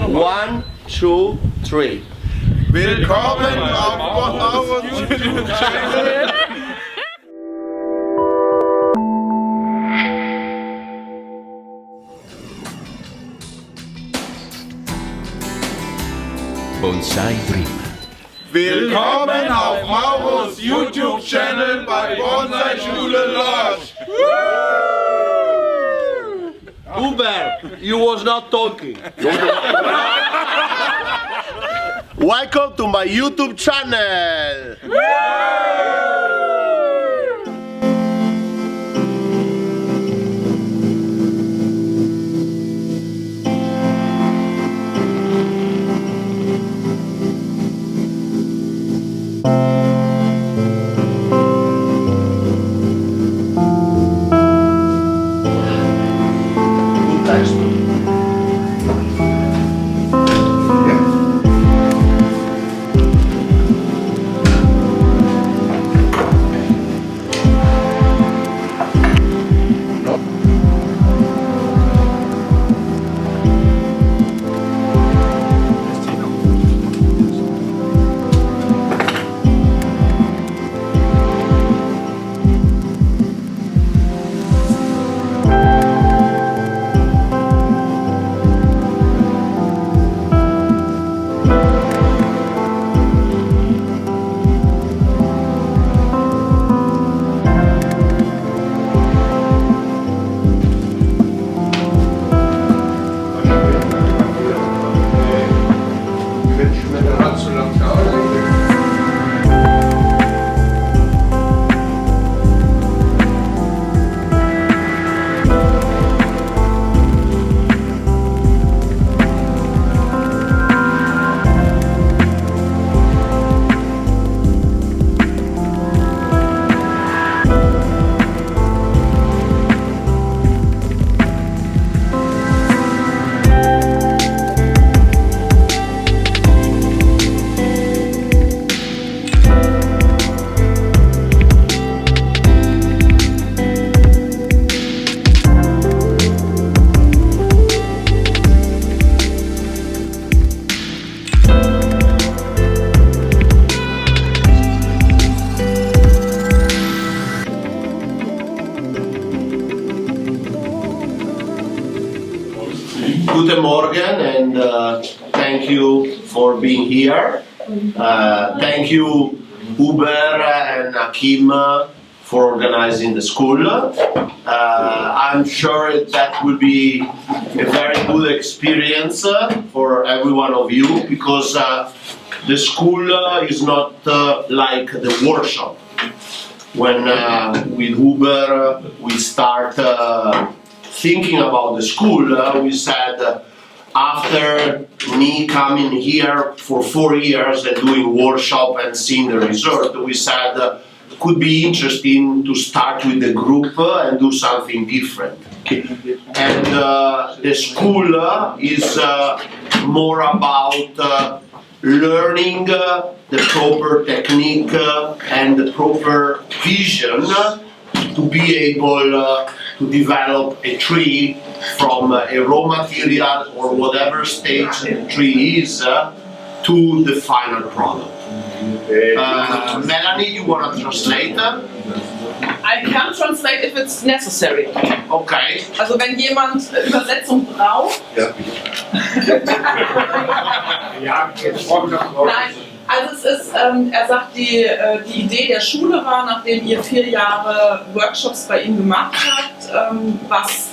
One, two, three. Willkommen auf Mauro Stemberger. Bonsai Dream. Willkommen auf Mauros YouTube-Channel bei Bonsai Schule Lorsch. Uber, you was not talking. Welcome to my YouTube channel. Guten Morgen, and thank you for being here. Thank you, Uber and Akim, for organizing the school. I'm sure that will be a very good experience for every one of you, because the school is not like the workshop. When with Uber we start thinking about the school, we said after me coming here for 4 years and doing workshop and seeing the result, we said could be interesting to start with the group and do something different. And the school is more about learning the proper technique and the proper vision to be able to develop a tree from a raw material or whatever stage the tree is to the final product. Melanie, you want to translate? I can translate if it's necessary. Okay. Also wenn jemand Übersetzung braucht. Ja. Nein, also es ist, er sagt, die Idee der Schule war, nachdem ihr 4 Jahre Workshops bei ihm gemacht habt, was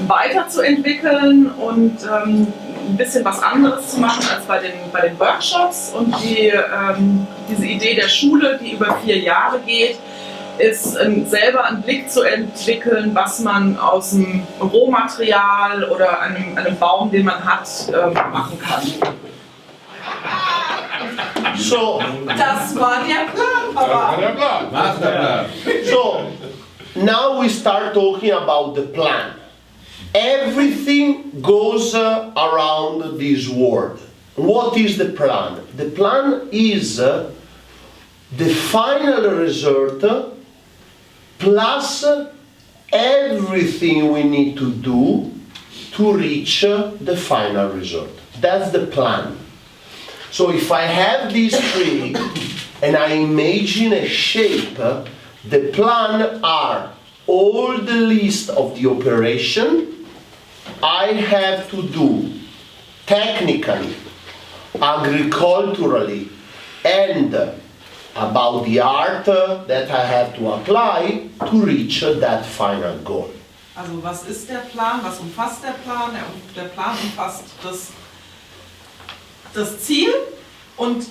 weiterzuentwickeln und ein bisschen was anderes zu machen als bei den Workshops. Und diese Idee der Schule, die über 4 Jahre geht, ist selber einen Blick zu entwickeln, was man aus dem Rohmaterial oder einem Baum, den man hat, machen kann. So, Das war der Plan, Papa. so now we start talking about the plan. Everything goes around this word. What is the plan? The plan is the final result plus everything we need to do to reach the final result. That's the plan. So if I have this tree and I imagine a shape, the plan are all the list of the operation I have to do technically, agriculturally, and about the art that I have to apply to reach that final goal. Also was ist der Plan? Was umfasst der Plan? Der Plan umfasst das Ziel und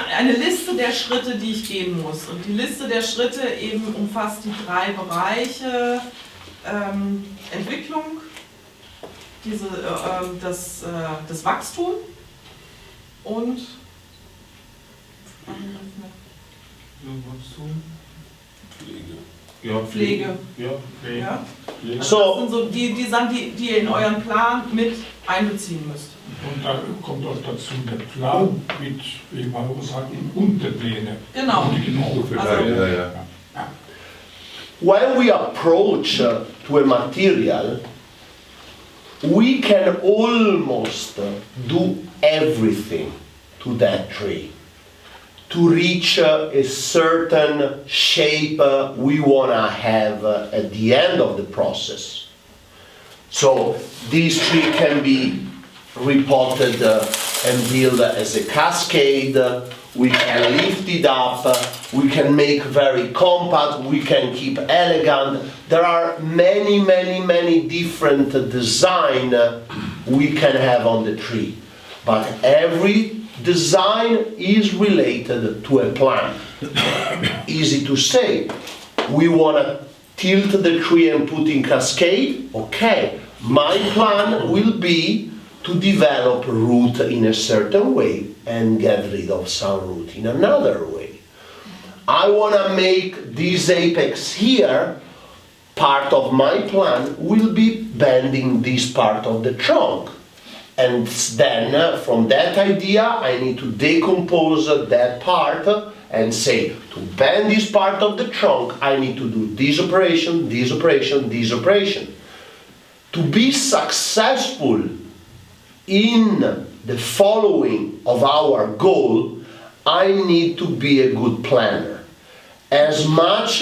eine Liste der Schritte, die ich gehen muss. Und die Liste der Schritte eben umfasst die 3 Bereiche Entwicklung, das Wachstum und Pflege. Ja. So, das sind so die Sachen, die ihr in euren Plan mit einbeziehen müsst. Und da kommt auch dazu der Plan mit, wie Mauro sagt, und die Pläne. Genau. when we approach to a material, we can almost do everything to that tree to reach a certain shape we want to have at the end of the process. So this tree can be repotted and built as a cascade. We can lift it up, we can make very compact, we can keep elegant. There are many different design we can have on the tree. But every design is related to a plan. Easy to say. We want to tilt the tree and put in cascade? Okay. My plan will be to develop root in a certain way and get rid of some root in another way. I want to make this apex here, part of my plan will be bending this part of the trunk. And then from that idea I need to decompose that part and say, to bend this part of the trunk I need to do this operation, this operation, this operation. To be successful in the following of our goal, I need to be a good planner. As much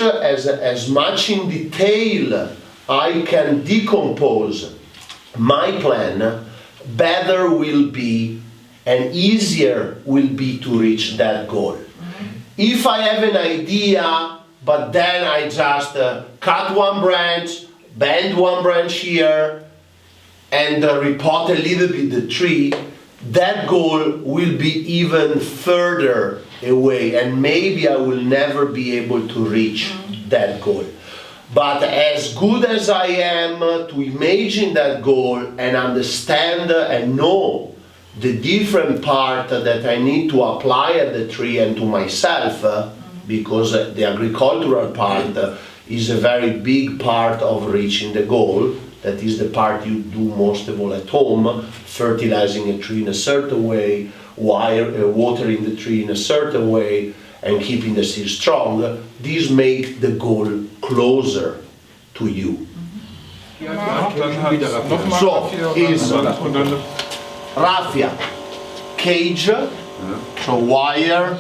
in detail I can decompose my plan, better will be and easier will be to reach that goal. If I have an idea, but then I just cut one branch, bend one branch here, and repot a little bit the tree, that goal will be even further away, and maybe I will never be able to reach that goal. But as good as I am to imagine that goal and understand and know the different part that I need to apply at the tree and to myself, because the agricultural part is a very big part of reaching the goal. That is the part you do most of all at home, fertilizing a tree in a certain way, watering the tree in a certain way, and keeping the seed strong. These make the goal closer to you. So, is raffia, cage, so wire,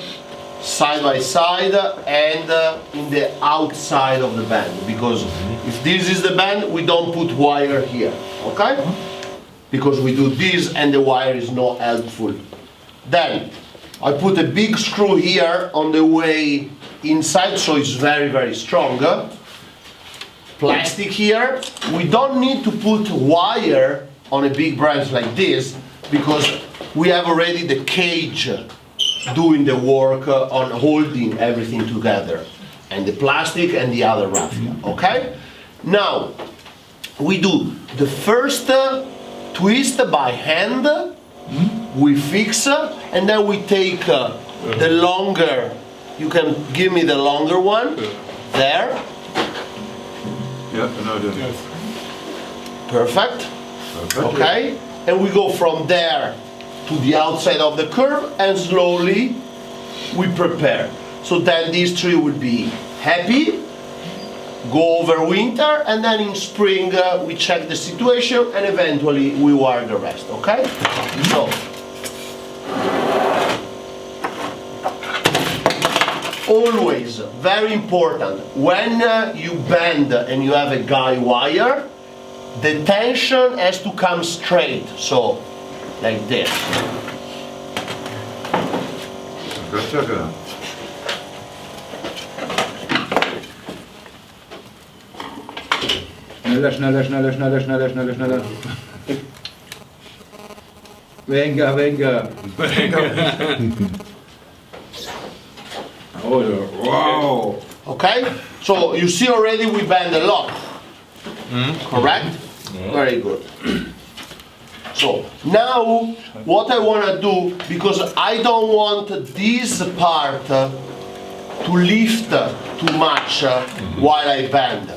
side by side, and in the outside of the band, because if this is the band, we don't put wire here, okay? Because we do this and the wire is not helpful. Then I put a big screw here on the way inside, so it's very strong. Plastic here. We don't need to put wire on a big branch like this, because we have already the cage doing the work on holding everything together, and the plastic and the other raffia, okay? Now, we do the first twist by hand, we fix, and then we take the longer, you can give me the longer one, there. Perfect, okay? And we go from there to the outside of the curve, and slowly we prepare. So then this tree will be happy, go over winter, and then in spring we check the situation and eventually we wire the rest, okay? So, always, very important, when you bend and you have a guy wire, the tension has to come straight, so like this. Schneller, schneller, schneller, schneller, schneller, schneller, schneller. Venga, venga. Oh, wow. Okay? So you see already we bend a lot. Correct? Very good. So now what I want to do, because I don't want this part to lift too much while I bend.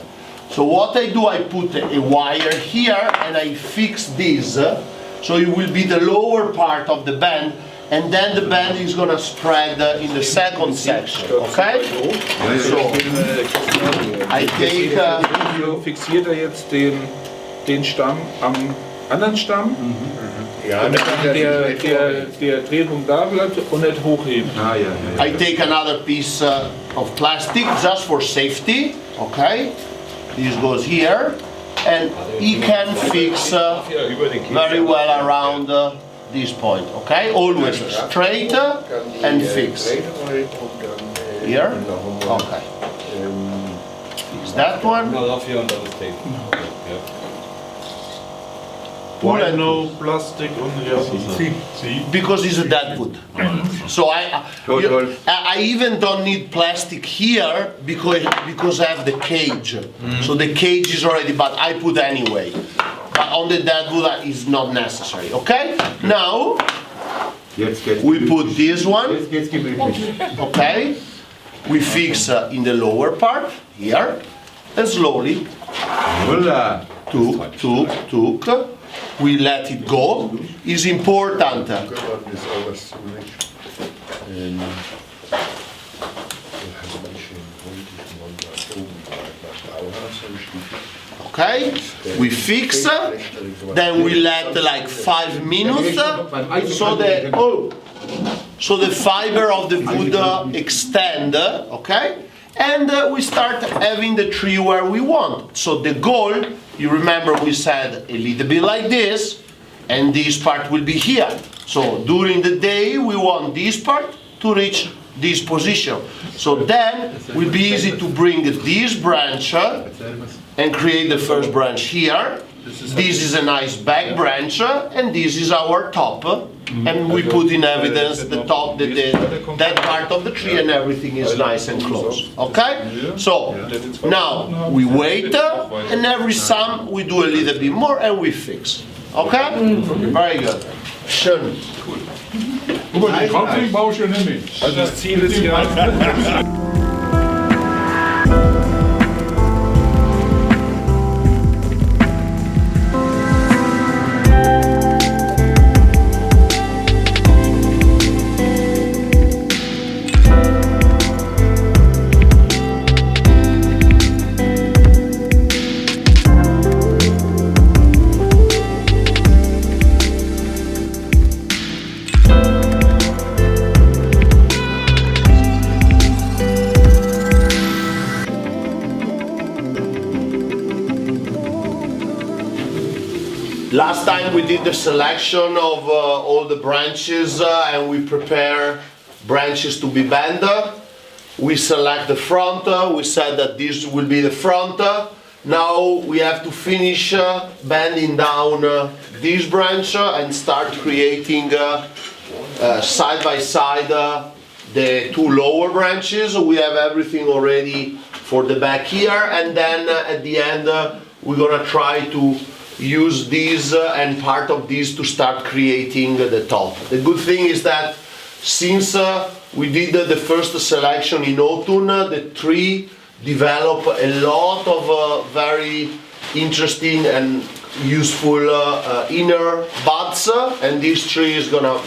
So what I do, I put a wire here and I fix this, so it will be the lower part of the bend, and then the bend is gonna spread in the second section, okay? So I take, Fixiert er jetzt den Stamm am anderen Stamm, damit dann der Drehpunkt da bleibt und nicht hochheben. I take another piece of plastic just for safety, okay? This goes here, and he can fix very well around this point, okay? Always straight and fix. Here, okay. Fix that one. Why no plastic on the other side? Because it's a dead wood. So I even don't need plastic here because I have the cage. So the cage is already, but I put anyway. But on the dead wood is not necessary. Okay? Now we put this one. Okay? We fix in the lower part here, and slowly tuk. We let it go. It's important. Okay, we fix, then we let like 5 minutes so the fiber of the wood extend, okay? And we start having the tree where we want. So the goal, you remember we said a little bit like this, and this part will be here. So during the day we want this part to reach this position. So then it will be easy to bring this branch and create the first branch here. This is a nice back branch, and this is our top. And we put in evidence the top, that part of the tree, and everything is nice and close. Okay? So now we wait, and every sum we do a little bit more and we fix. Okay? Very good. Schön. Aber die Kopfling baue ich ja nicht mit. Also das Ziel ist ja... Last time we did the selection of all the branches and we prepare branches to be bent. We select the front, we said that this will be the front. Now we have to finish bending down this branch and start creating side by side the two lower branches. We have everything already for the back here, and then at the end we're gonna try to use these and part of these to start creating the top. The good thing is that since we did the first selection in autumn, the tree developed a lot of very interesting and useful inner buds, and this tree is gonna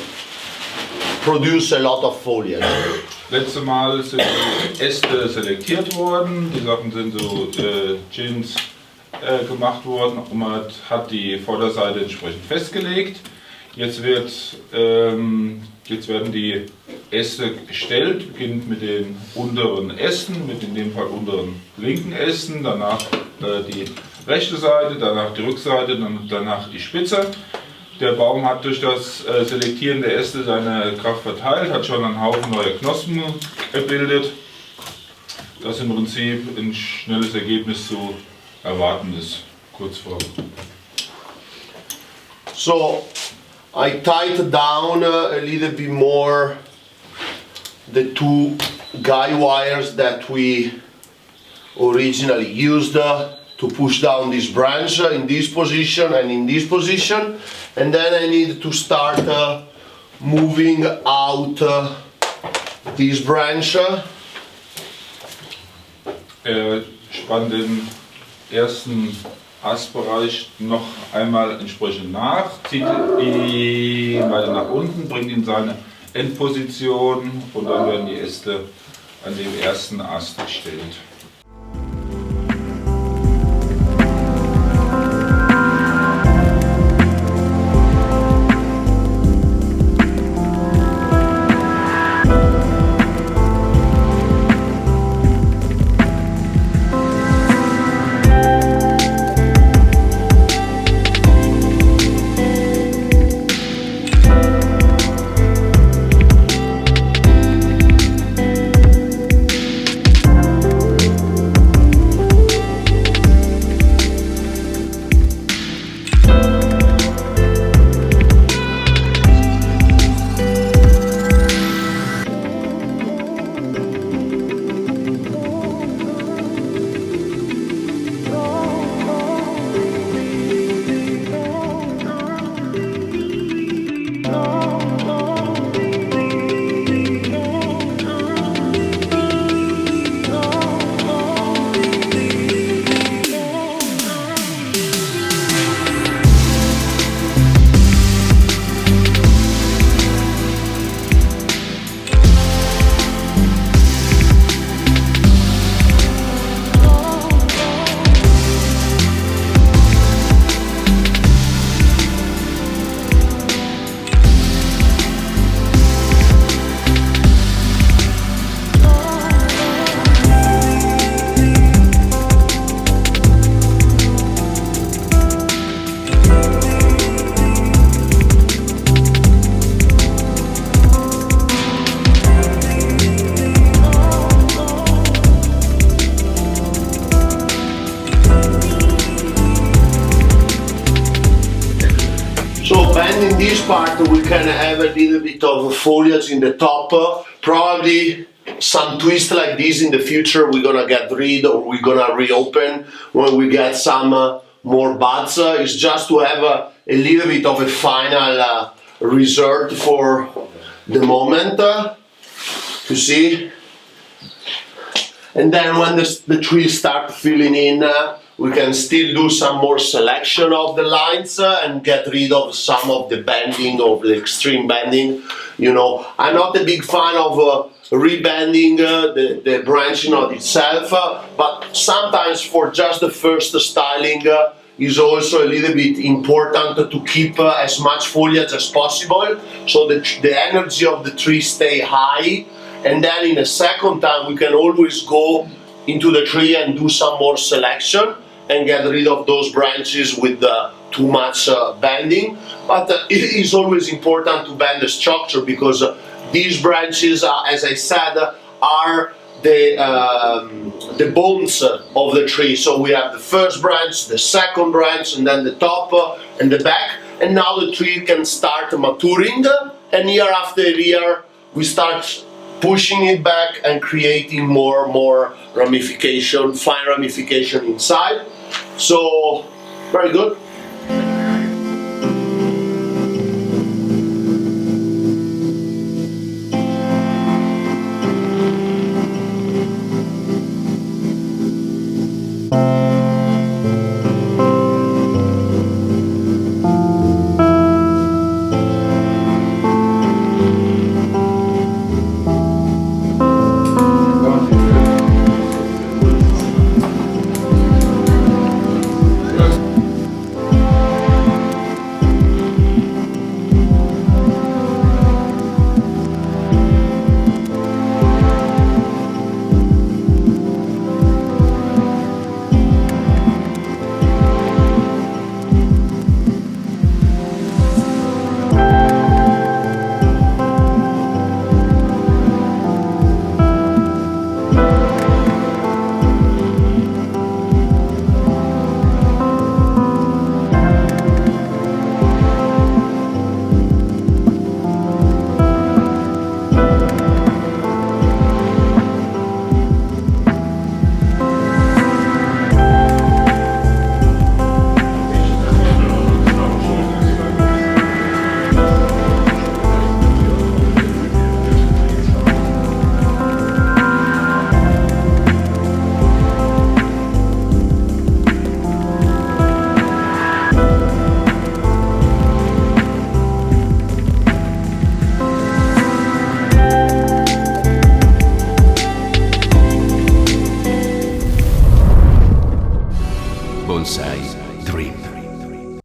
produce a lot of foliage. Letzte Mal sind die Äste selektiert worden, die Sachen sind so Gins gemacht worden und man hat die Vorderseite entsprechend festgelegt. Jetzt werden die Äste gestellt, beginnt mit den unteren Ästen, mit in dem Fall unteren linken Ästen, danach die rechte Seite, danach die Rückseite, danach die Spitze. Der Baum hat durch das Selektieren der Äste seine Kraft verteilt, hat schon einen Haufen neuer Knospen gebildet, das im Prinzip ein schnelles Ergebnis zu erwarten ist, kurz vor. So, I tightened down a little bit more the two guy wires that we originally used to push down this branch in this position and in this position, and then I need to start moving out this branch. Spannt den ersten Astbereich noch einmal entsprechend nach, zieht ihn weiter nach unten, bringt ihn in seine Endposition und dann werden die Äste an dem ersten Ast gestellt. In this part we can have a little bit of foliage in the top, probably some twist like this in the future we're gonna get rid or we're gonna reopen when we get some more buds. It's just to have a little bit of a final result for the moment, to see. And then when the trees start filling in, we can still do some more selection of the lines and get rid of some of the bending, of the extreme bending. You know, I'm not a big fan of rebending the branching of itself, but sometimes for just the first styling is also a little bit important to keep as much foliage as possible, so that the energy of the tree stay high. And then in the second time we can always go into the tree and do some more selection and get rid of those branches with too much bending. But it is always important to bend the structure, because these branches, as I said, are the bones of the tree. So we have the first branch, the second branch, and then the top and the back. And now the tree can start maturing, and year after year we start pushing it back and creating more ramification, fine ramification inside. So, very good. Bonsai Dream.